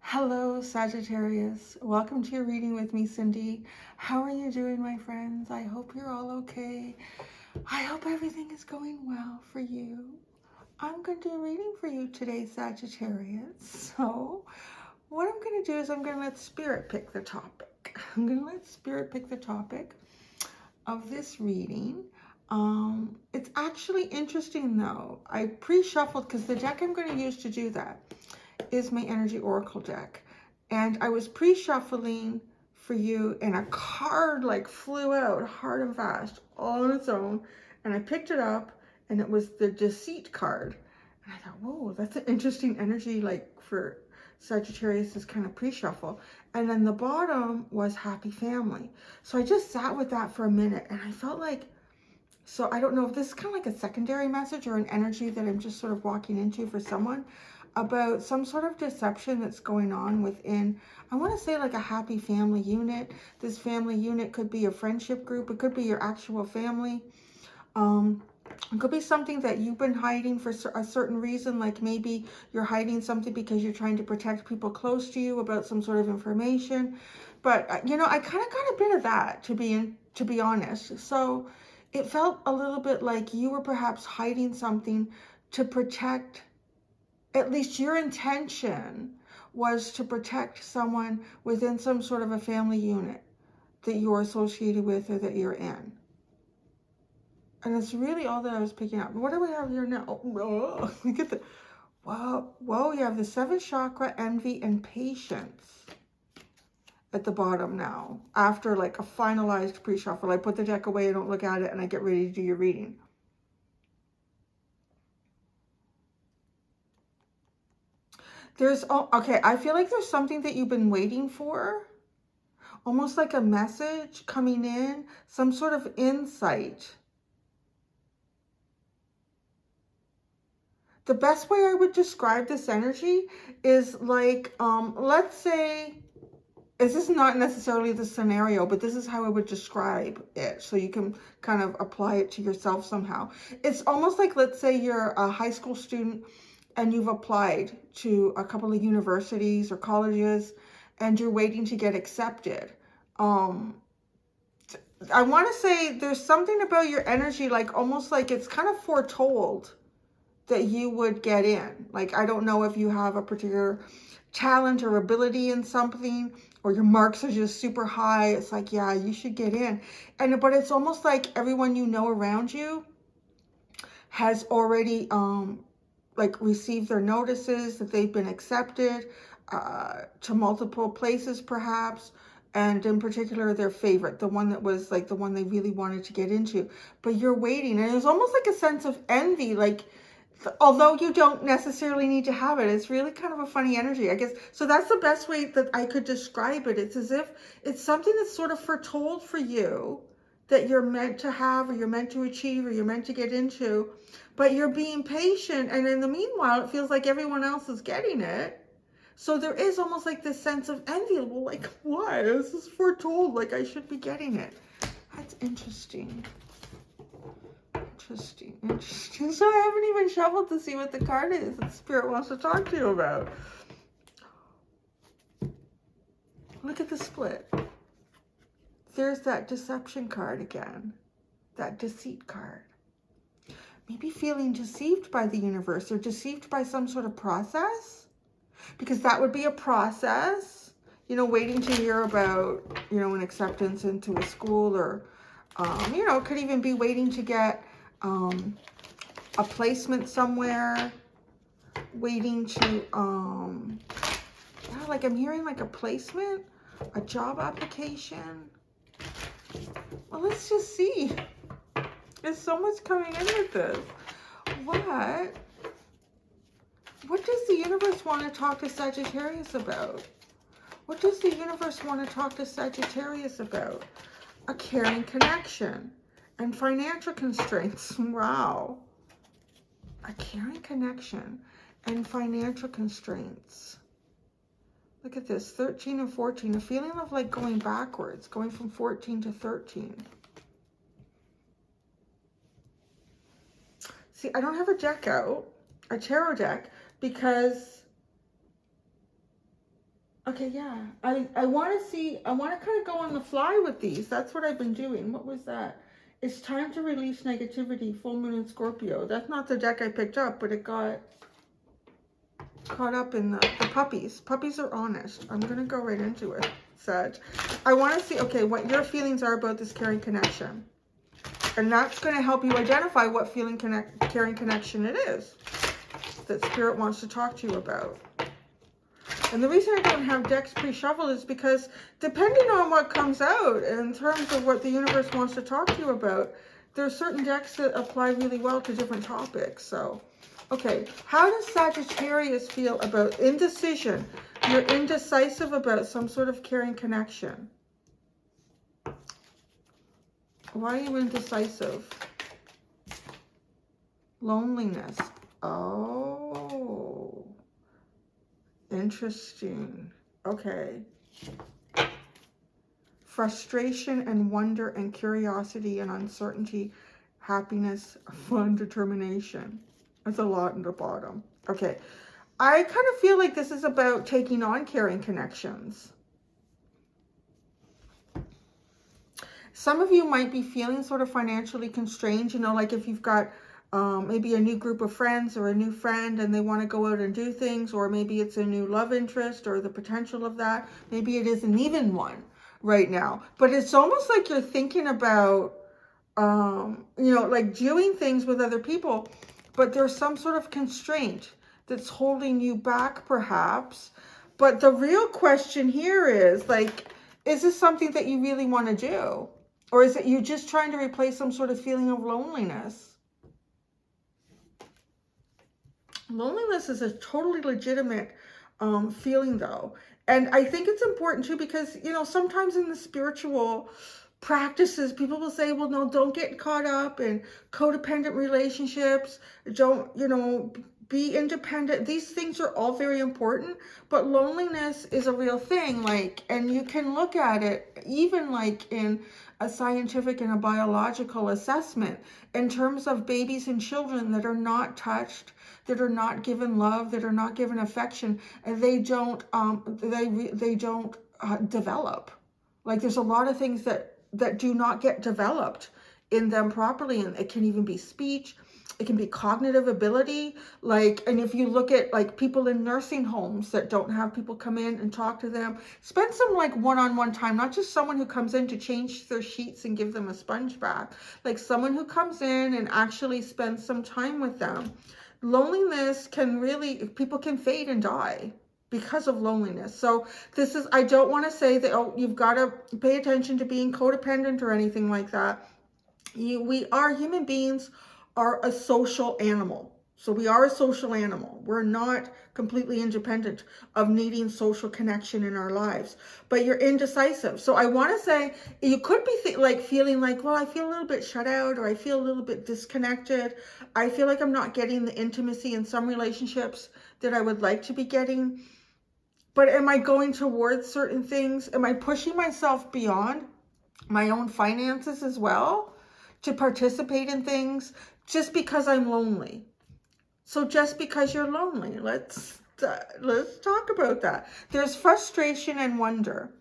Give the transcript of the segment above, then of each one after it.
Hello, Sagittarius. Welcome to your reading with me, Cindy. How are you doing, my friends? I hope you're all okay. I hope everything is going well for you. I'm going to do a reading for you today, Sagittarius. So, what I'm going to do is I'm going to let Spirit pick the topic. I'm going to let Spirit pick the topic of this reading. It's actually interesting, though. I pre-shuffled because the deck I'm going to use to do that is my Energy Oracle deck. And I was pre-shuffling for you and a card like flew out hard and fast all on its own. And I picked it up and it was the Deceit card. And I thought, whoa, that's an interesting energy like for Sagittarius, this kind of pre-shuffle. And then the bottom was Happy Family. So I just sat with that for a minute and I felt like, so I don't know if this is kind of like a secondary message or an energy that I'm just sort of walking into for someone about some sort of deception that's going on within, I want to say like a happy family unit. This family unit could be a friendship group. It could be your actual family. It could be something that you've been hiding for a certain reason, like maybe you're hiding something because you're trying to protect people close to you about some sort of information. But, you know, I kind of got a bit of that, to be honest. So it felt a little bit like you were perhaps hiding something to protect. At least your intention was to protect someone within some sort of a family unit that you're associated with or that you're in. And it's really all that I was picking up. What do we have here now? Oh, look at the, whoa, you have the 7th chakra, envy, and patience at the bottom now. After like a finalized pre-shuffle, I put the deck away, I don't look at it, and I get ready to do your reading. Okay, I feel like there's something that you've been waiting for. Almost like a message coming in, some sort of insight. The best way I would describe this energy is like, let's say, this is not necessarily the scenario, but this is how I would describe it. So you can kind of apply it to yourself somehow. It's almost like, let's say you're a high school student and you've applied to a couple of universities or colleges and you're waiting to get accepted. I want to say there's something about your energy, like almost like it's kind of foretold that you would get in. Like, I don't know if you have a particular talent or ability in something, or your marks are just super high. It's like, yeah, you should get in. But it's almost like everyone you know around you has already like received their notices that they've been accepted to multiple places perhaps, and in particular their favorite, the one that was like the one they really wanted to get into. But you're waiting, and it's almost like a sense of envy, like although you don't necessarily need to have it. It's really kind of a funny energy, I guess. So that's the best way that I could describe it. It's as if it's something that's sort of foretold for you that you're meant to have, or you're meant to achieve, or you're meant to get into, but you're being patient, and in the meanwhile it feels like everyone else is getting it. So there is almost like this sense of envy. Well, like, why? This is foretold, like I should be getting it. That's interesting. Interesting. So I haven't even shuffled to see what the card is that Spirit wants to talk to you about. Look at the split. There's that deception card again. That deceit card. Maybe feeling deceived by the universe or deceived by some sort of process. Because that would be a process. You know, waiting to hear about, you know, an acceptance into a school, or, you know, could even be waiting to get a placement somewhere, waiting to, yeah, like I'm hearing like a placement, a job application. Well, let's just see. There's so much coming in with this. What does the universe want to talk to Sagittarius about? What does the universe want to talk to Sagittarius about? A caring connection and financial constraints. Wow. A caring connection and financial constraints. Look at this, 13 and 14, a feeling of like going backwards, going from 14 to 13. See, I don't have a deck out, a tarot deck, because Okay, yeah. I want to see, I want to kind of go on the fly with these. That's what I've been doing. What was that? It's time to release negativity, full moon in Scorpio. That's not the deck I picked up, but it got caught up in the puppies. Puppies are honest. I'm going to go right into it, Sag. I want to see, okay, what your feelings are about this caring connection. And that's going to help you identify what caring connection it is that Spirit wants to talk to you about. And the reason I don't have decks pre-shuffled is because depending on what comes out in terms of what the universe wants to talk to you about, there are certain decks that apply really well to different topics. So, okay, how does Sagittarius feel about indecision? You're indecisive about some sort of caring connection. Why are you indecisive? Loneliness. Oh. Interesting. Okay. Frustration and wonder and curiosity and uncertainty, happiness, fun, determination. That's a lot in the bottom. Okay. I kind of feel like this is about taking on caring connections. Some of you might be feeling sort of financially constrained, you know, like if you've got maybe a new group of friends or a new friend and they want to go out and do things, or maybe it's a new love interest or the potential of that. Maybe it isn't even one right now, but it's almost like you're thinking about, you know, like doing things with other people, but there's some sort of constraint that's holding you back perhaps. But the real question here is like, is this something that you really want to do? Or is it you just trying to replace some sort of feeling of loneliness? Loneliness is a totally legitimate feeling though. And I think it's important too, because, you know, sometimes in the spiritual practices, people will say, well, no, don't get caught up in codependent relationships. Don't, you know, be independent. These things are all very important, but loneliness is a real thing. Like, and you can look at it even like in a scientific and a biological assessment in terms of babies and children that are not touched, that are not given love, that are not given affection, and they don't develop. Like there's a lot of things that do not get developed in them properly, and it can even be speech, it can be cognitive ability. Like, and if you look at like people in nursing homes that don't have people come in and talk to them, spend some like one-on-one time, not just someone who comes in to change their sheets and give them a sponge bath, like someone who comes in and actually spends some time with them. Loneliness can really, people can fade and die because of loneliness. So this is, I don't want to say that, oh, you've got to pay attention to being codependent or anything like that. We are human beings, are a social animal. So we are a social animal. We're not completely independent of needing social connection in our lives, but you're indecisive. So I want to say you could be like feeling like, well, I feel a little bit shut out, or I feel a little bit disconnected. I feel like I'm not getting the intimacy in some relationships that I would like to be getting. But am I going towards certain things? Am I pushing myself beyond my own finances as well to participate in things just because I'm lonely? So just because you're lonely, let's talk about that. There's frustration and wonder,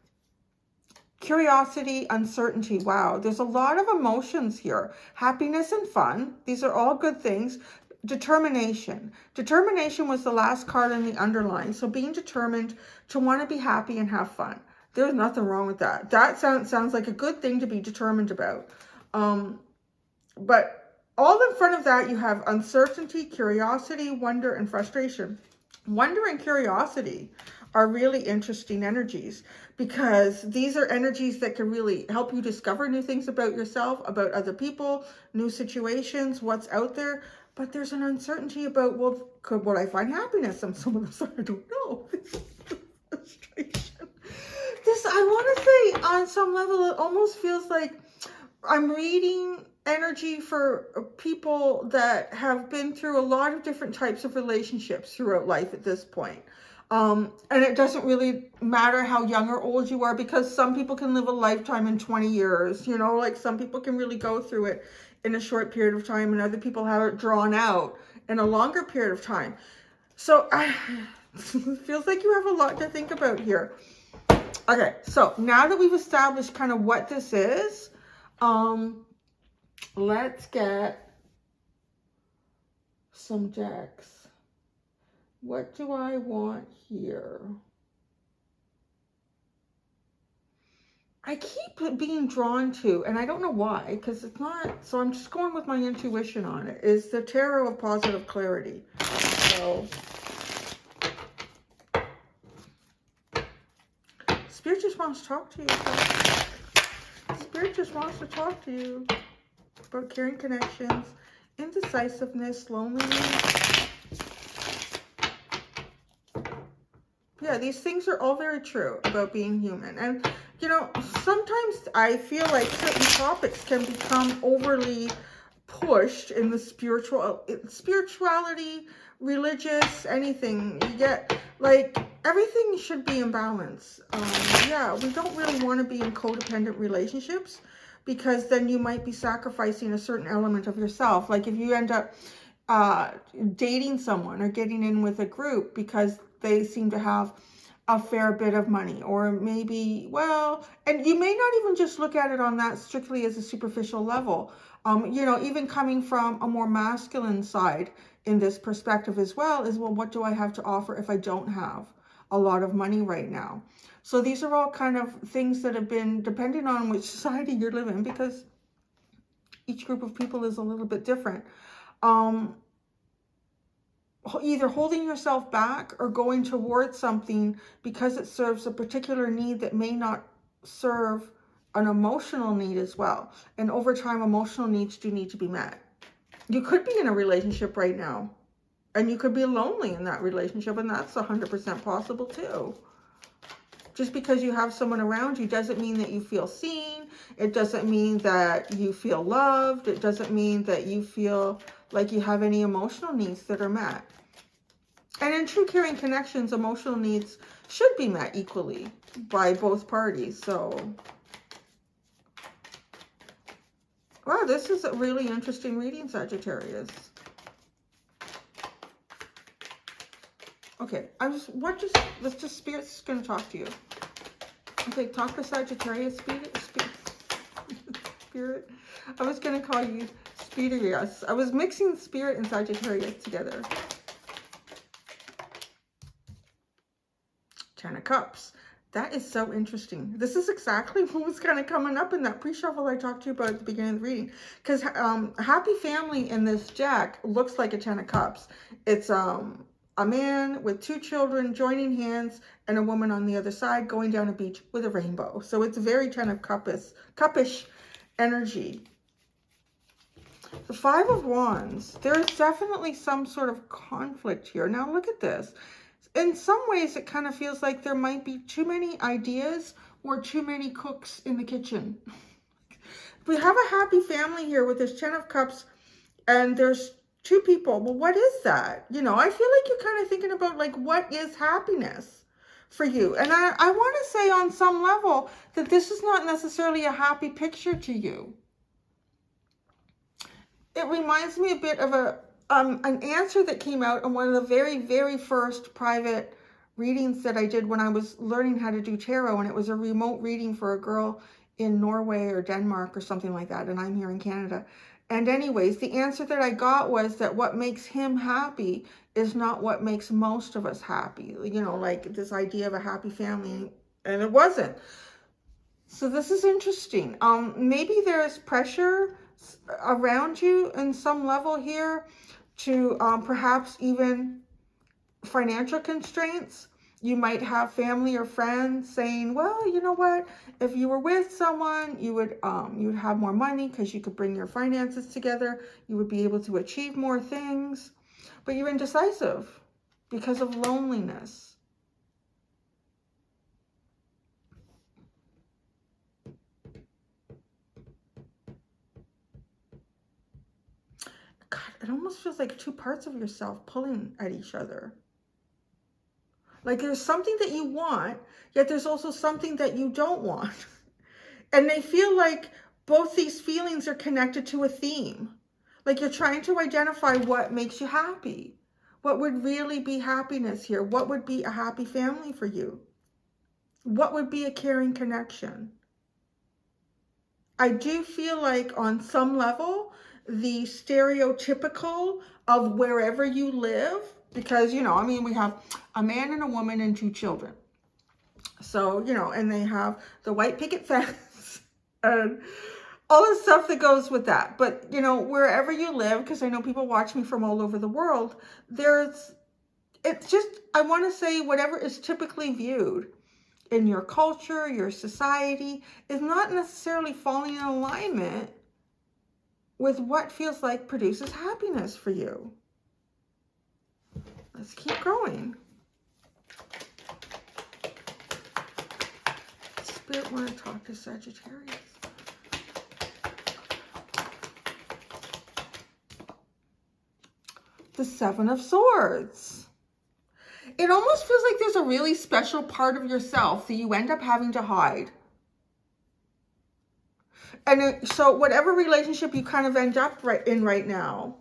curiosity, uncertainty. Wow, there's a lot of emotions here. Happiness and fun. These are all good things. Determination. Determination was the last card in the underline. So being determined to want to be happy and have fun. There's nothing wrong with that. That sounds like a good thing to be determined about. But all in front of that, you have uncertainty, curiosity, wonder, and frustration. Wonder and curiosity are really interesting energies, because these are energies that can really help you discover new things about yourself, about other people, new situations, what's out there. But there's an uncertainty about, well, would I find happiness on some of this? I don't know. Frustration. This, I want to say, on some level, it almost feels like I'm reading energy for people that have been through a lot of different types of relationships throughout life at this point. And it doesn't really matter how young or old you are, because some people can live a lifetime in 20 years, you know, like some people can really go through it in a short period of time, and other people have it drawn out in a longer period of time. So Feels like you have a lot to think about here. Okay, so now that we've established kind of what this is, let's get some decks. What do I want here? I keep being drawn to, and I don't know why, because it's not, so I'm just going with my intuition on it, is the Tarot of Positive Clarity. So, Spirit just wants to talk to you. Spirit just wants to talk to you about caring connections, indecisiveness, loneliness. Yeah, these things are all very true about being human. And, you know, sometimes I feel like certain topics can become overly pushed in the spirituality, religious, anything. You get, like, everything should be in balance. Yeah, we don't really want to be in codependent relationships, because then you might be sacrificing a certain element of yourself. Like if you end up dating someone or getting in with a group because they seem to have a fair bit of money, or maybe, well, and you may not even just look at it on that strictly as a superficial level. You know, even coming from a more masculine side in this perspective as well is, well, what do I have to offer if I don't have a lot of money right now? So these are all kind of things that have been, depending on which society you're living, because each group of people is a little bit different. Either holding yourself back or going towards something because it serves a particular need that may not serve an emotional need as well. And over time, emotional needs do need to be met. You could be in a relationship right now, and you could be lonely in that relationship, and that's 100% possible too. Just because you have someone around you doesn't mean that you feel seen. It doesn't mean that you feel loved. It doesn't mean that you feel like you have any emotional needs that are met. And in true caring connections, emotional needs should be met equally by both parties. So, wow, this is a really interesting reading, Sagittarius. Okay, let's just, Spirit's going to talk to you. Okay, talk to Sagittarius, Spirit. I was going to call you Spirit. I was mixing Spirit and Sagittarius together. Ten of Cups. That is so interesting. This is exactly what was kind of coming up in that pre-shuffle I talked to you about at the beginning of the reading. Because happy family in this deck looks like a Ten of Cups. It's a man with 2 children joining hands and a woman on the other side going down a beach with a rainbow. So it's very Ten of Cupish energy. The 5 of Wands. There is definitely some sort of conflict here. Now look at this. In some ways, it kind of feels like there might be too many ideas or too many cooks in the kitchen. We have a happy family here with this 10 of Cups, and there's 2 people. Well, what is that? You know, I feel like you're kind of thinking about, like, what is happiness for you? And I want to say on some level that this is not necessarily a happy picture to you. It reminds me a bit of an answer that came out in one of the very, very first private readings that I did when I was learning how to do tarot, and it was a remote reading for a girl in Norway or Denmark or something like that, and I'm here in Canada. And anyways, the answer that I got was that what makes him happy is not what makes most of us happy. You know, like this idea of a happy family, and it wasn't. So this is interesting. Maybe there's pressure around you in some level here to perhaps even financial constraints. You might have family or friends saying, well, you know what, if you were with someone, you would have more money because you could bring your finances together. You would be able to achieve more things, but you're indecisive because of loneliness. God, it almost feels like 2 parts of yourself pulling at each other. Like there's something that you want, yet there's also something that you don't want. And they feel like both these feelings are connected to a theme. Like you're trying to identify what makes you happy. What would really be happiness here? What would be a happy family for you? What would be a caring connection? I do feel like on some level, the stereotypical of wherever you live, because, you know, I mean, we have a man and a woman and 2 children. So, you know, and they have the white picket fence and all the stuff that goes with that. But, you know, wherever you live, because I know people watch me from all over the world, it's just, I want to say whatever is typically viewed in your culture, your society, is not necessarily falling in alignment with what feels like produces happiness for you. Let's keep going. Spirit want to talk to Sagittarius. The 7 of Swords. It almost feels like there's a really special part of yourself that you end up having to hide. And so whatever relationship you kind of end up in right now,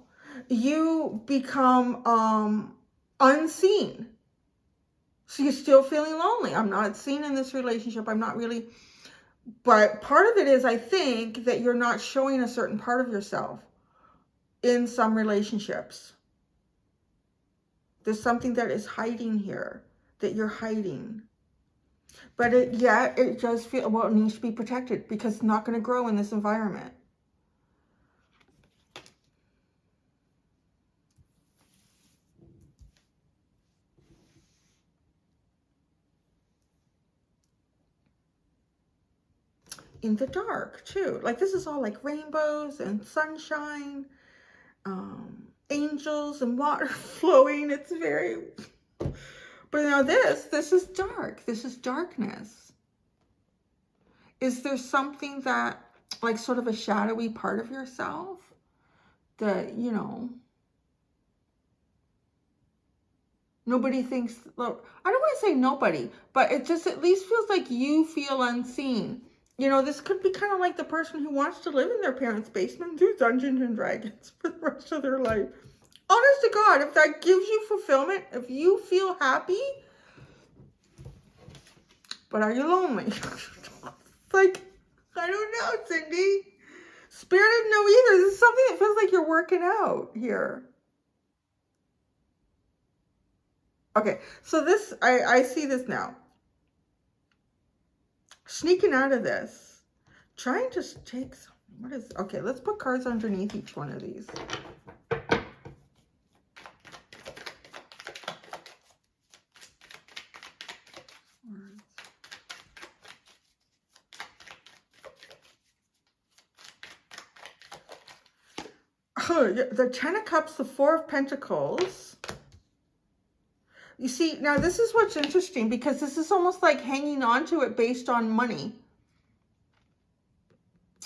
you become unseen. So you're still feeling lonely. I'm not seen in this relationship. I'm not really. But part of it is, I think, that you're not showing a certain part of yourself in some relationships. There's something that is hiding here, that you're hiding. But it does feel, well, it needs to be protected because it's not going to grow in this environment. In the dark, too. Like, this is all like rainbows and sunshine, angels and water flowing. It's very... But now this is dark. This is darkness. Is there something that, like, sort of a shadowy part of yourself that, you know, nobody thinks, look, I don't want to say nobody, but it just at least feels like you feel unseen. You know, this could be kind of like the person who wants to live in their parents' basement and do Dungeons and Dragons for the rest of their life. Honest to God, if that gives you fulfillment, if you feel happy, but are you lonely? Like, I don't know, Cindy. Spirit didn't know either. This is something that feels like you're working out here. Okay, so this, I see this now. Sneaking out of this. Trying to take some, what is, okay, let's put cards underneath each one of these. The 10 of Cups, the 4 of Pentacles. You see, now this is what's interesting because this is almost like hanging on to it based on money.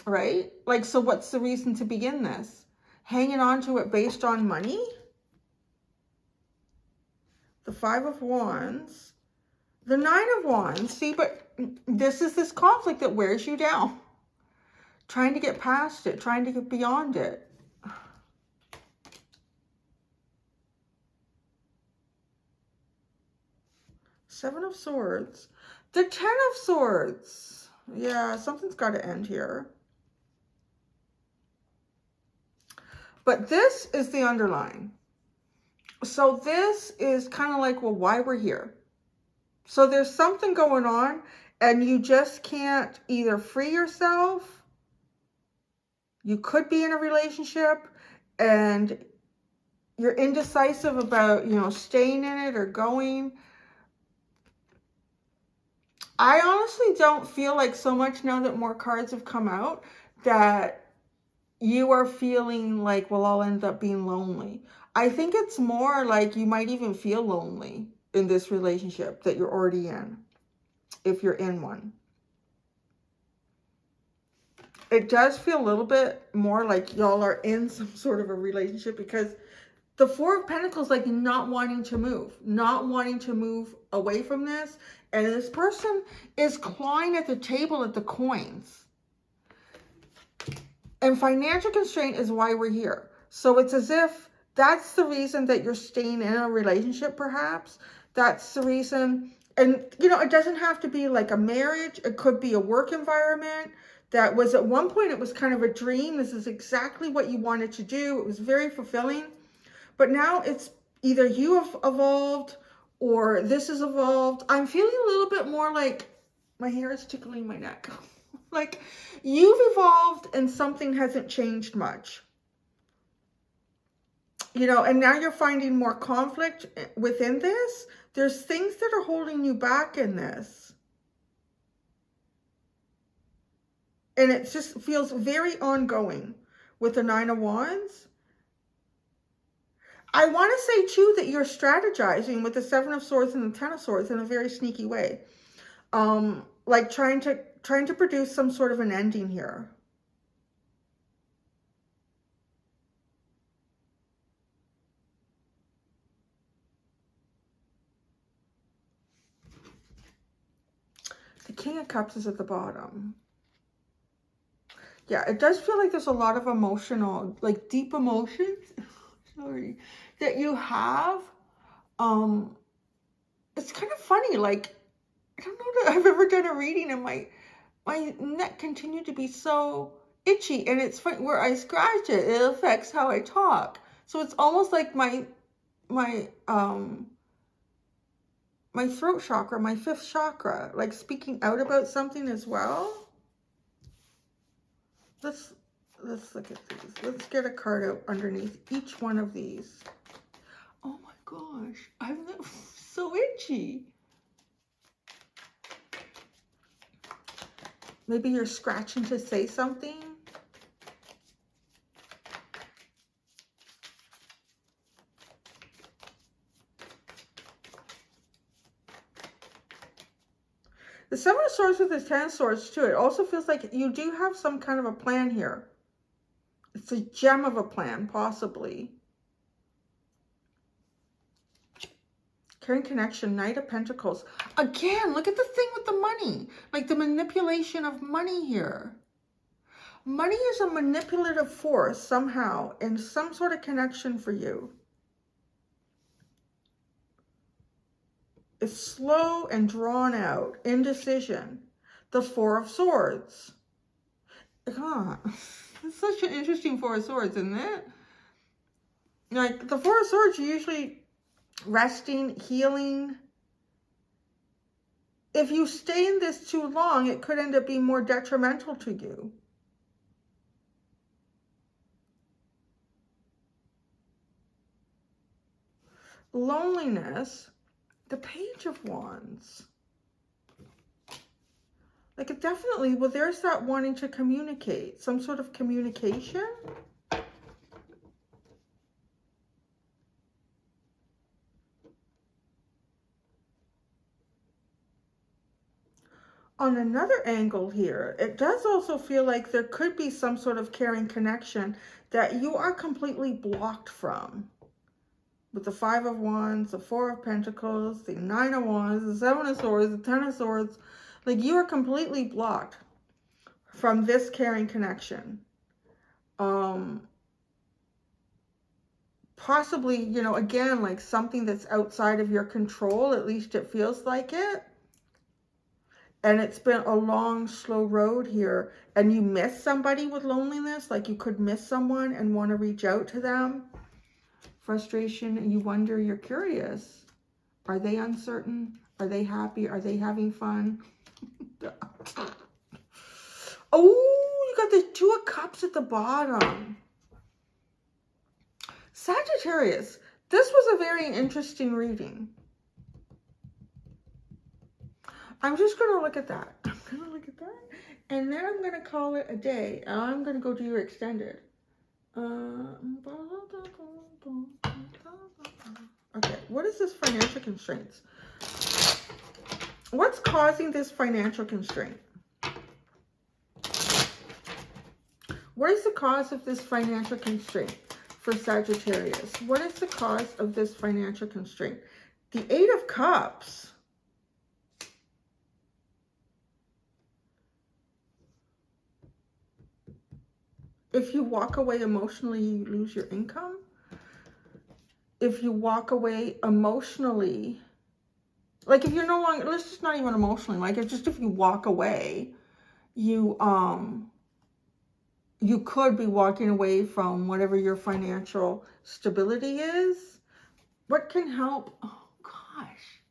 Right? Like, so what's the reason to begin this? Hanging on to it based on money? The 5 of Wands. The 9 of Wands. See, but this is this conflict that wears you down. Trying to get past it. Trying to get beyond it. Seven of Swords. The 10 of Swords. Yeah, something's got to end here. But this is the underline. So this is kind of like, well, why we're here. So there's something going on and you just can't either free yourself. You could be in a relationship and you're indecisive about, you know, staying in it or going. I honestly don't feel like so much now that more cards have come out that you are feeling like, well, I'll end up being lonely. I think it's more like you might even feel lonely in this relationship that you're already in, if you're in one. It does feel a little bit more like y'all are in some sort of a relationship because the 4 of Pentacles, like not wanting to move away from this. And this person is clawing at the table at the coins. And financial constraint is why we're here. So it's as if That's the reason that you're staying in a relationship, perhaps. That's the reason. And, you know, it doesn't have to be like a marriage. It could be a work environment that was at one point, it was kind of a dream. This is exactly what you wanted to do. It was very fulfilling. But now it's either you have evolved or this has evolved. I'm feeling a little bit more like my hair is tickling my neck. Like you've evolved and something hasn't changed much. You know, and now you're finding more conflict within this. There's things that are holding you back in this. And it just feels very ongoing with the Nine of Wands. I want to say too that you're strategizing with the Seven of Swords and the Ten of Swords in a very sneaky way. Like trying to produce some sort of an ending here. The King of Cups is at the bottom. Yeah, it does feel like there's a lot of emotional, like deep emotions, sorry, that you have. It's kind of funny, like, I don't know that I've ever done a reading and my neck continued to be so itchy, and it's funny, where I scratch it, it affects how I talk. So it's almost like my throat chakra, my fifth chakra, like speaking out about something as well. Let's look at these. Let's get a card out underneath each one of these. Oh my gosh, I'm so itchy. Maybe you're scratching to say something. The Seven of Swords with the Ten of Swords too. It also feels like you do have some kind of a plan here. It's a gem of a plan, possibly. Caring connection, Knight of Pentacles. Again, look at the thing with the money. Like the manipulation of money here. Money is a manipulative force somehow in some sort of connection for you. It's slow and drawn out. Indecision. The Four of Swords. It's such an interesting Four of Swords, isn't it? Like the Four of Swords, you're usually resting, healing. If you stay in this too long, it could end up being more detrimental to you. Loneliness. The Page of Wands. Like it definitely, well, there's that wanting to communicate, some sort of communication. On another angle here, it does also feel like there could be some sort of caring connection that you are completely blocked from. With the Five of Wands, the Four of Pentacles, the Nine of Wands, the Seven of Swords, the Ten of Swords. Like you are completely blocked from this caring connection. Possibly, you know, again, like something that's outside of your control, at least it feels like it. And it's been a long, slow road here. And you miss somebody with loneliness, like you could miss someone and want to reach out to them. Frustration, and you wonder, you're curious. Are they uncertain? Are they happy? Are they having fun? Oh, you got the Two of Cups at the bottom. Sagittarius, this was a very interesting reading. I'm just going to look at that. I'm going to look at that. And then I'm going to call it a day. I'm going to go do your extended. Okay, what is this financial constraints? What's causing this financial constraint? What is the cause of this financial constraint for Sagittarius? What is the cause of this financial constraint? The Eight of Cups. If you walk away emotionally, you lose your income. if you walk away emotionally, like if you're no longer, let's just not even emotionally, like if you walk away, you could be walking away from whatever your financial stability is. What can help? Oh gosh,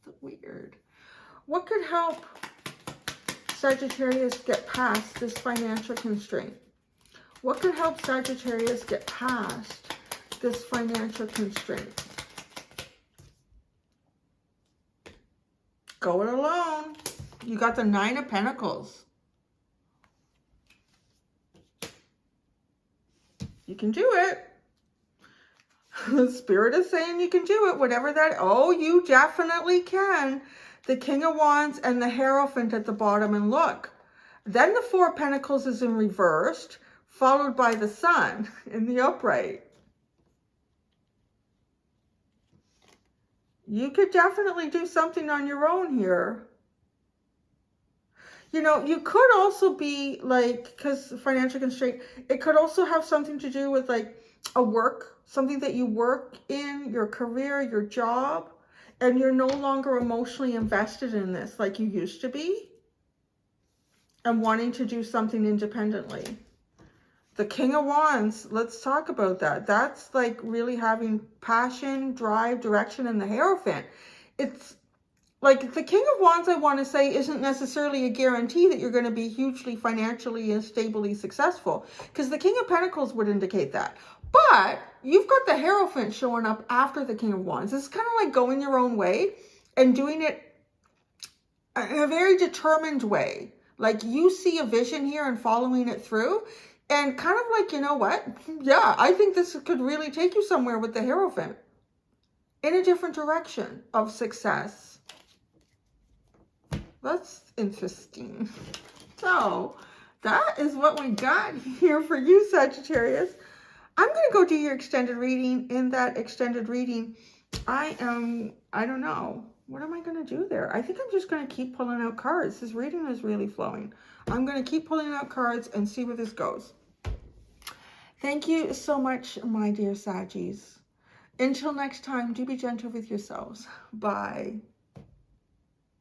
it's weird. What could help Sagittarius get past this financial constraint? What could help Sagittarius get past this financial constraint? Go it alone. You got the Nine of Pentacles. You can do it. The Spirit is saying you can do it. Whatever that, oh, you definitely can. The King of Wands and the Hierophant at the bottom, and look. Then the Four of Pentacles is in reversed, followed by the Sun in the upright. You could definitely do something on your own here. You know, you could also be like, because financial constraint, it could also have something to do with like a work, something that you work in, your career, your job, and you're no longer emotionally invested in this like you used to be, and wanting to do something independently. The King of Wands, let's talk about that. That's like really having passion, drive, direction, and the Hierophant. It's like the King of Wands, I want to say, isn't necessarily a guarantee that you're going to be hugely financially and stably successful, because the King of Pentacles would indicate that. But you've got the Hierophant showing up after the King of Wands. It's kind of like going your own way and doing it in a very determined way. Like you see a vision here and following it through, and kind of like, you know what? Yeah, I think this could really take you somewhere with the Hierophant in a different direction of success. That's interesting. So that is what we got here for you, Sagittarius. I'm going to go do your extended reading. In that extended reading, I don't know. What am I going to do there? I think I'm just going to keep pulling out cards. This reading is really flowing. I'm going to keep pulling out cards and see where this goes. Thank you so much, my dear Saggies. Until next time, do be gentle with yourselves. Bye.